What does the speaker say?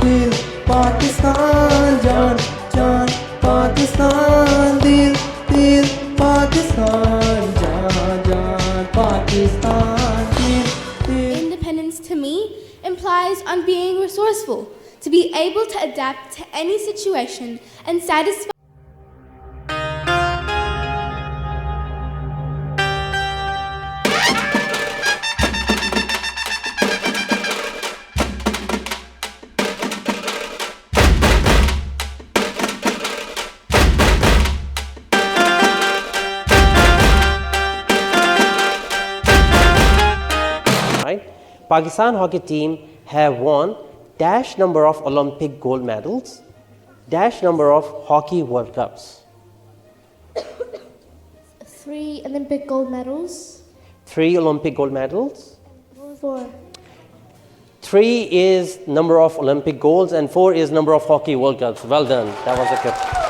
dil Pakistan jaan jaan Pakistan dil dil Pakistan jaan jaan Pakistan dil dil. Independence to me implies on being resourceful, to be able to adapt to any situation and satisfy. Pakistan hockey team have won dash number of Olympic gold medals, dash number of hockey World Cups. 3 Olympic gold medals. 3 Olympic gold medals. 4. 3 is number of Olympic golds and 4 is number of hockey World Cups. Well done. That was a good.